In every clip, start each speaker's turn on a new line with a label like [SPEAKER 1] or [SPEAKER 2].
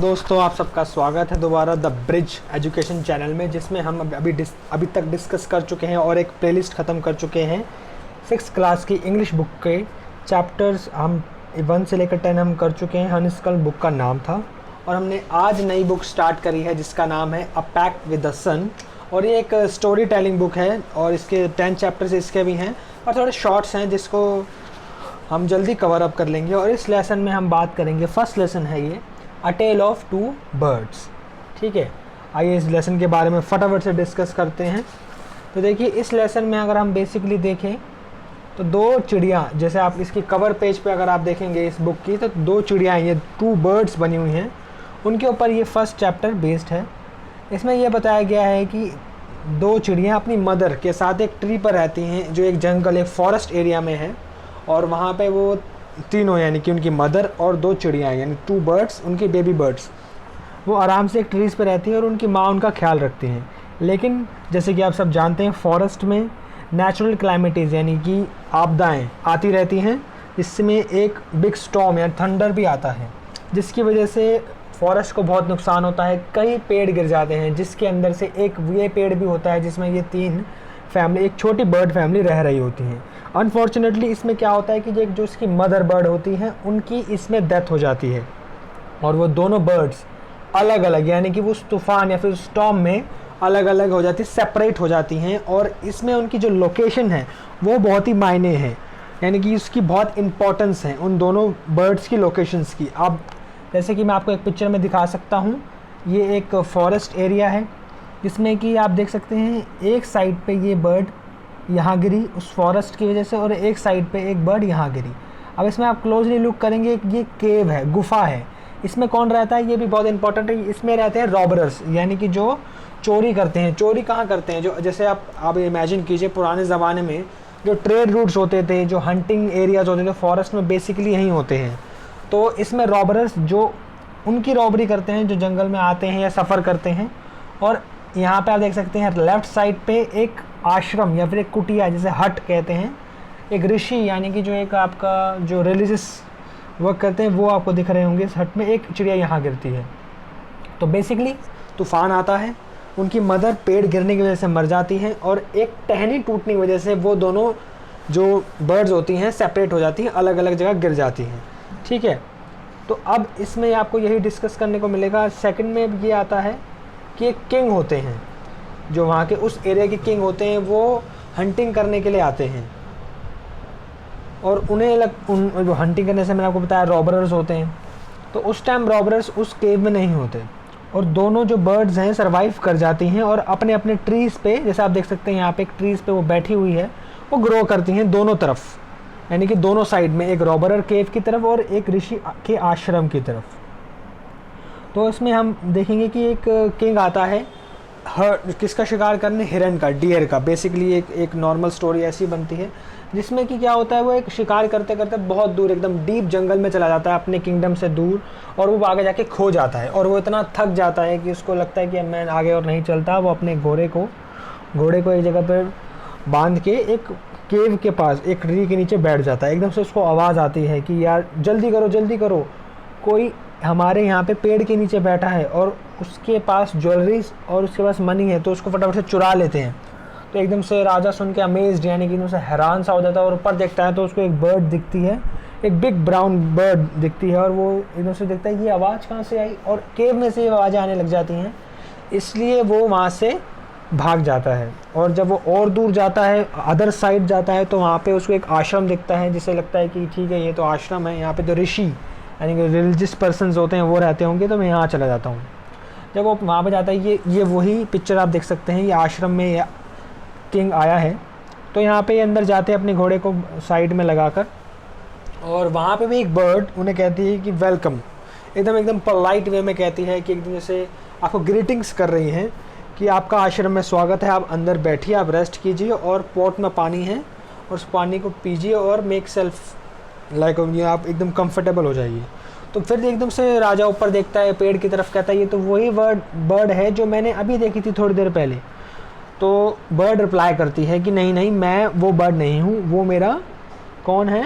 [SPEAKER 1] दोस्तों, आप सबका स्वागत है दोबारा द ब्रिज एजुकेशन चैनल में, जिसमें हम अभी तक डिस्कस कर चुके हैं और एक प्लेलिस्ट ख़त्म कर चुके हैं 6th क्लास की इंग्लिश बुक के चैप्टर्स। हम 1 से लेकर 10 हम कर चुके हैं। हनीस्कल बुक का नाम था और हमने आज नई बुक स्टार्ट करी है जिसका नाम है अ पैक्ट विद द सन। और ये एक स्टोरी टेलिंग बुक है और इसके 10 चैप्टर्स इसके भी हैं और थोड़े शॉर्ट्स हैं जिसको हम जल्दी कवर अप कर लेंगे। और इस लेसन में हम बात करेंगे, फर्स्ट लेसन है ये अ टेल ऑफ 2 बर्ड्स। ठीक है, आइए इस लेसन के बारे में फटाफट से डिस्कस करते हैं। तो देखिए, इस लेसन में अगर हम बेसिकली देखें तो 2 चिड़िया, जैसे आप इसकी कवर पेज पे अगर आप देखेंगे इस बुक की, तो 2 चिड़िया ये 2 बर्ड्स बनी हुई हैं, उनके ऊपर ये फर्स्ट चैप्टर बेस्ड है। इसमें यह बताया गया है कि 2 चिड़िया अपनी मदर के साथ एक ट्री पर रहती हैं जो एक जंगल, एक फॉरेस्ट एरिया में है। और वहाँ पे वो तीनों, यानी कि उनकी मदर और 2 चिड़िया यानी 2 बर्ड्स, उनकी बेबी बर्ड्स, वो आराम से एक ट्रीज़ पे रहती हैं और उनकी माँ उनका ख्याल रखती हैं। लेकिन जैसे कि आप सब जानते हैं, फॉरेस्ट में नेचुरल क्लाइमेटीज़ यानी कि आपदाएं आती रहती हैं, जिसमें एक बिग स्टॉर्म या थंडर भी आता है, जिसकी वजह से फॉरेस्ट को बहुत नुकसान होता है। कई पेड़ गिर जाते हैं, जिसके अंदर से एक ये पेड़ भी होता है जिसमें ये 3 फैमिली, एक छोटी बर्ड फैमिली रह रही होती हैं। अनफॉर्चुनेटली इसमें क्या होता है कि जो इसकी मदर बर्ड होती हैं, उनकी इसमें डेथ हो जाती है और वो दोनों बर्ड्स अलग अलग, यानी कि उस तूफ़ान या फिर स्टॉर्म में अलग अलग हो जाती, सेपरेट हो जाती हैं। और इसमें उनकी जो लोकेशन है वो बहुत ही मायने है, यानी कि उसकी बहुत इंपॉर्टेंस है उन दोनों बर्ड्स की लोकेशंस की। अब जैसे कि मैं आपको एक पिक्चर में दिखा सकता हूँ, ये एक फॉरेस्ट एरिया है जिसमें कि आप देख सकते हैं एक साइड पे ये बर्ड यहाँ गिरी उस फॉरेस्ट की वजह से और एक साइड पे एक बर्ड यहाँ गिरी। अब इसमें आप क्लोजली लुक करेंगे, ये केव है, गुफा है। इसमें कौन रहता है, ये भी बहुत इंपॉर्टेंट है। इसमें रहते हैं रॉबरर्स, यानी कि जो चोरी करते हैं। चोरी कहाँ करते हैं, जो जैसे आप इमेजिन कीजिए, पुराने ज़माने में जो ट्रेड रूट्स होते थे, जो हंटिंग एरियाज होते थे फॉरेस्ट में, बेसिकली यहीं होते हैं। तो इसमें रॉबरर्स जो उनकी रॉबरी करते हैं, जो जंगल में आते हैं या सफ़र करते हैं। और यहाँ पे आप देख सकते हैं लेफ़्ट साइड पे एक आश्रम या फिर एक कुटिया, जिसे हट कहते हैं, एक ऋषि यानी कि जो एक आपका जो रिलीजियस वर्क करते हैं वो आपको दिख रहे होंगे। इस हट में एक चिड़िया यहाँ गिरती है। तो बेसिकली तूफ़ान आता है, उनकी मदर पेड़ गिरने की वजह से मर जाती हैं और एक टहनी टूटने की वजह से वो दोनों जो बर्ड्स होती हैं सेपरेट हो जाती हैं, अलग अलग जगह गिर जाती हैं। ठीक है, तो अब इसमें आपको यही डिस्कस करने को मिलेगा। सेकंड में ये आता है कि एक किंग होते हैं, जो वहाँ के उस एरिया के किंग होते हैं, वो हंटिंग करने के लिए आते हैं। और उन जो हंटिंग करने से मैंने आपको बताया रॉबरर्स होते हैं। तो उस टाइम रॉबरर्स उस केव में नहीं होते और दोनों जो बर्ड्स हैं सरवाइव कर जाती हैं और अपने अपने ट्रीज़ पे, जैसे आप देख सकते हैं यहाँ पे एक ट्रीज़ पे वो बैठी हुई है, वो ग्रो करती हैं दोनों तरफ, यानी कि दोनों साइड में, एक रॉबरर केव की तरफ और एक ऋषि के आश्रम की तरफ। तो इसमें हम देखेंगे कि एक किंग आता है, किसका शिकार करने, हिरन का, डियर का। बेसिकली एक नॉर्मल स्टोरी ऐसी बनती है जिसमें कि क्या होता है, वो एक शिकार करते करते बहुत दूर, एकदम डीप जंगल में चला जाता है अपने किंगडम से दूर, और वो आगे जाके खो जाता है। और वो इतना थक जाता है कि उसको लगता है कि मैं आगे और नहीं चलता। वो अपने घोड़े को एक जगह पर बांध के एक केव के पास एक ट्री के नीचे बैठ जाता है। एकदम से उसको आवाज़ आती है कि यार जल्दी करो जल्दी करो, कोई हमारे यहाँ पे पेड़ के नीचे बैठा है और उसके पास ज्वेलरीज और उसके पास मनी है, तो उसको फटाफट से चुरा लेते हैं। तो एकदम से राजा सुन के अमेज्ड, यानी कि उनसे हैरान सा हो जाता है और ऊपर देखता है तो उसको एक बर्ड दिखती है, एक बिग ब्राउन बर्ड दिखती है। और वो एकदम से देखता है ये आवाज़ कहाँ से आई, और केव में से ये आवाज़ें आने लग जाती हैं, इसलिए वो वहाँ से भाग जाता है। और जब वो और दूर जाता है, अदर साइड जाता है, तो वहाँ पे उसको एक आश्रम दिखता है, जिसे लगता है कि ठीक है ये तो आश्रम है, यहाँ पे तो ऋषि यानी कि रिलीजियस पर्सन्स होते हैं वो रहते होंगे, तो मैं यहाँ चला जाता हूँ। जब वो वहाँ पे जाता है, ये वही पिक्चर आप देख सकते हैं, ये आश्रम में किंग आया है। तो यहाँ पे ये अंदर जाते हैं अपने घोड़े को साइड में लगाकर, और वहाँ पे भी एक बर्ड उन्हें कहती है कि वेलकम, एकदम पोलाइट वे में कहती है कि एकदम जैसे आपको ग्रीटिंग्स कर रही हैं कि आपका आश्रम में स्वागत है, आप अंदर बैठिए, आप रेस्ट कीजिए, और पॉट में पानी है और उस पानी को पीजिए और मेक सेल्फ लाइक ये आप एकदम कंफर्टेबल हो जाइए। तो फिर एकदम से राजा ऊपर देखता है पेड़ की तरफ, कहता है ये तो वही बर्ड है जो मैंने अभी देखी थी थोड़ी देर पहले। तो बर्ड रिप्लाई करती है कि नहीं नहीं, मैं वो बर्ड नहीं हूँ, वो मेरा कौन है,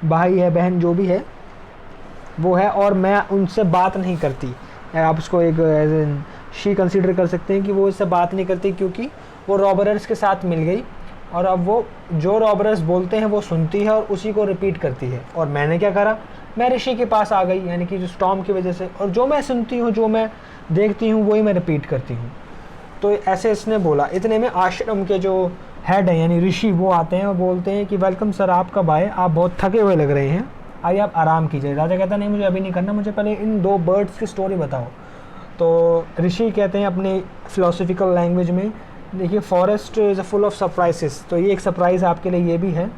[SPEAKER 1] भाई है, बहन, जो भी है, वो है, और मैं उनसे बात नहीं करती। आप उसको एक एज एन शी कंसीडर कर सकते हैं कि वो इससे बात नहीं करती, क्योंकि वो रॉबरर्स के साथ मिल गई और अब वो जो रॉबरर्स बोलते हैं वो सुनती है और उसी को रिपीट करती है। और मैंने क्या करा, मैं ऋषि के पास आ गई, यानी कि जो स्टॉर्म की वजह से, और जो मैं सुनती हूँ, जो मैं देखती हूँ, वही मैं रिपीट करती हूँ। तो ऐसे इसने बोला। इतने में आश्रम के जो हेड हैं यानी ऋषि, वो आते हैं और बोलते हैं कि वेलकम सर, आप कब आए, आप बहुत थके हुए लग रहे हैं, आइए आप आराम कीजिए। राजा कहता नहीं, मुझे अभी नहीं करना, मुझे पहले इन 2 बर्ड्स की स्टोरी बताओ। तो ऋषि कहते हैं अपने फिलोसफिकल लैंग्वेज में, देखिए forest is full of surprises, तो ये एक सरप्राइज़ आपके लिए ये भी है।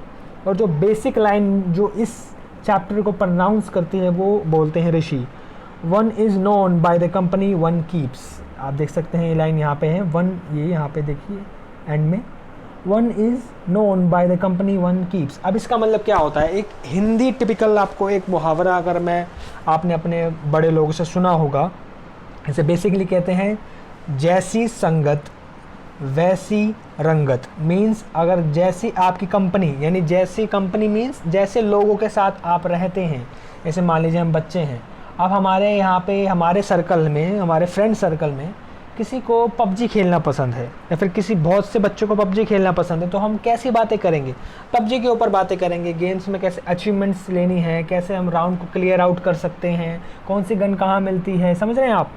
[SPEAKER 1] और जो बेसिक लाइन जो इस चैप्टर को प्रोनाउंस करती है वो बोलते हैं Rishi, one is known by the company one keeps. आप देख सकते हैं ये लाइन यहाँ पे है, वन, ये यहाँ पे देखिए एंड में, one is known by the company one keeps. अब इसका मतलब क्या होता है, एक हिंदी टिपिकल आपको एक मुहावरा अगर मैं आपने अपने बड़े लोगों से सुना होगा, इसे बेसिकली कहते हैं जैसी संगत वैसी रंगत। मीन्स अगर जैसी आपकी कंपनी, यानी जैसी कंपनी मीन्स जैसे लोगों के साथ आप रहते हैं। जैसे मान लीजिए हम बच्चे हैं, अब हमारे यहाँ पे हमारे सर्कल में, हमारे फ्रेंड सर्कल में किसी को पबजी खेलना पसंद है, या फिर किसी बहुत से बच्चों को पबजी खेलना पसंद है, तो हम कैसी बातें करेंगे, पबजी के ऊपर बातें करेंगे, गेम्स में कैसे अचीवमेंट्स लेनी है, कैसे हम राउंड को क्लियर आउट कर सकते हैं, कौन सी गन कहाँ मिलती है, समझ रहे हैं आप।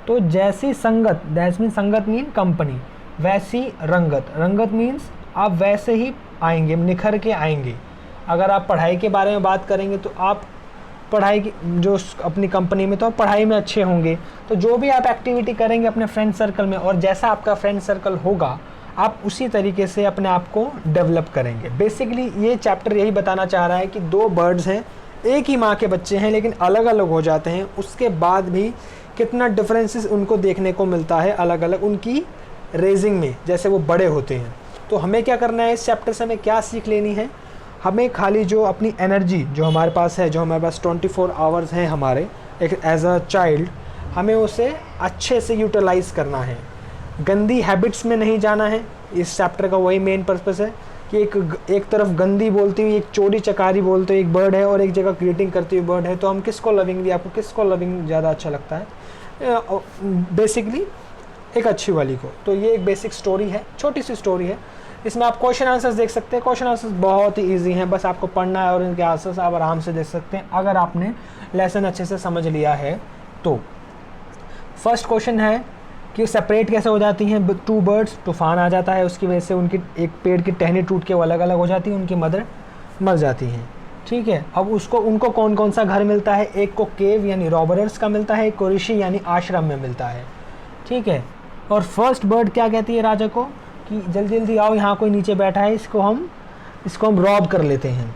[SPEAKER 1] तो जैसी संगत, दैट्स मीन संगत मीन कंपनी, वैसी रंगत, रंगत मीन्स आप वैसे ही आएंगे, निखर के आएंगे। अगर आप पढ़ाई के बारे में बात करेंगे तो आप पढ़ाई की जो अपनी कंपनी में, तो आप पढ़ाई में अच्छे होंगे। तो जो भी आप एक्टिविटी करेंगे अपने फ्रेंड सर्कल में, और जैसा आपका फ्रेंड सर्कल होगा आप उसी तरीके से अपने आप को डेवलप करेंगे। बेसिकली ये चैप्टर यही बताना चाह रहा है कि 2 बर्ड्स हैं, एक ही माँ के बच्चे हैं, लेकिन अलग अलग हो जाते हैं, उसके बाद भी कितना डिफरेंसेस उनको देखने को मिलता है अलग अलग उनकी रेजिंग में, जैसे वो बड़े होते हैं। तो हमें क्या करना है, इस चैप्टर से हमें क्या सीख लेनी है, हमें खाली जो अपनी एनर्जी जो हमारे पास है, जो हमारे पास 24 आवर्स हैं हमारे एक एज अ चाइल्ड, हमें उसे अच्छे से यूटिलाइज़ करना है, गंदी हैबिट्स में नहीं जाना है। इस चैप्टर का वही मेन पर्पस है कि एक तरफ गंदी बोलती हुई, एक चोरी चकारी बोलते हुई एक बर्ड है, और एक जगह ग्रीटिंग करती हुई बर्ड है, तो हम किसको लविंग, आपको किसको लविंग ज़्यादा अच्छा लगता है, बेसिकली एक अच्छी वाली को। तो ये एक बेसिक स्टोरी है, छोटी सी स्टोरी है। इसमें आप क्वेश्चन आंसर्स देख सकते हैं, क्वेश्चन आंसर्स बहुत ही इजी हैं, बस आपको पढ़ना है और इनके आंसर्स आप आराम से देख सकते हैं अगर आपने लेसन अच्छे से समझ लिया है। तो फर्स्ट क्वेश्चन है कि सेपरेट कैसे हो जाती हैं 2 बर्ड्स, तूफान आ जाता है, उसकी वजह से उनकी एक पेड़ की टहनी टूट के वो अलग अलग हो जाती है, उनकी मदर मर जाती हैं, ठीक है। अब उनको कौन कौन सा घर मिलता है, एक को केव यानी रॉबरर्स का मिलता है, एक को ऋषि यानी आश्रम में मिलता है, ठीक है। और फर्स्ट बर्ड क्या कहती है राजा को कि जल्दी जल्दी आओ, यहाँ कोई नीचे बैठा है, इसको हम रॉब कर लेते हैं।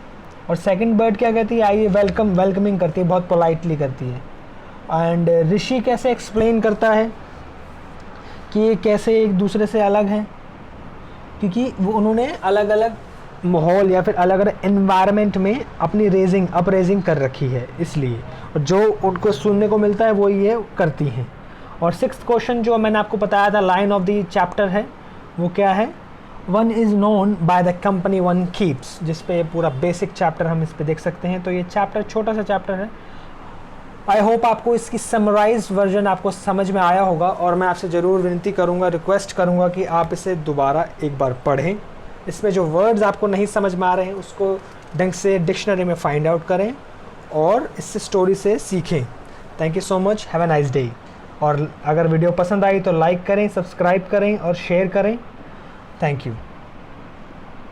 [SPEAKER 1] और सेकंड बर्ड क्या कहती है, आइए, वेलकमिंग करती है, बहुत पोलाइटली करती है। एंड ऋषि कैसे एक्सप्लेन करता है कि ये कैसे एक दूसरे से अलग हैं, क्योंकि वो उन्होंने अलग अलग माहौल या फिर अलग अलग एनवायरनमेंट में अपनी रेजिंग कर रखी है, इसलिए जो उनको सुनने को मिलता है वो ये करती हैं। और 6th क्वेश्चन जो मैंने आपको बताया था, लाइन ऑफ द चैप्टर है, वो क्या है, one is known by the company one keeps, जिस पे पूरा बेसिक चैप्टर हम इस पे देख सकते हैं। तो ये चैप्टर छोटा सा चैप्टर है। आई होप आपको इसकी समराइज वर्जन आपको समझ में आया होगा, और मैं आपसे ज़रूर विनती करूँगा, रिक्वेस्ट करूँगा कि आप इसे दोबारा एक बार पढ़ें। इसमें जो वर्ड्स आपको नहीं समझ में आ रहे हैं उसको ढंग से डिक्शनरी में फाइंड आउट करें और इस स्टोरी से सीखें। Thank you so much, have a nice day. और अगर वीडियो पसंद आई तो लाइक करें, सब्सक्राइब करें और शेयर करें। Thank you.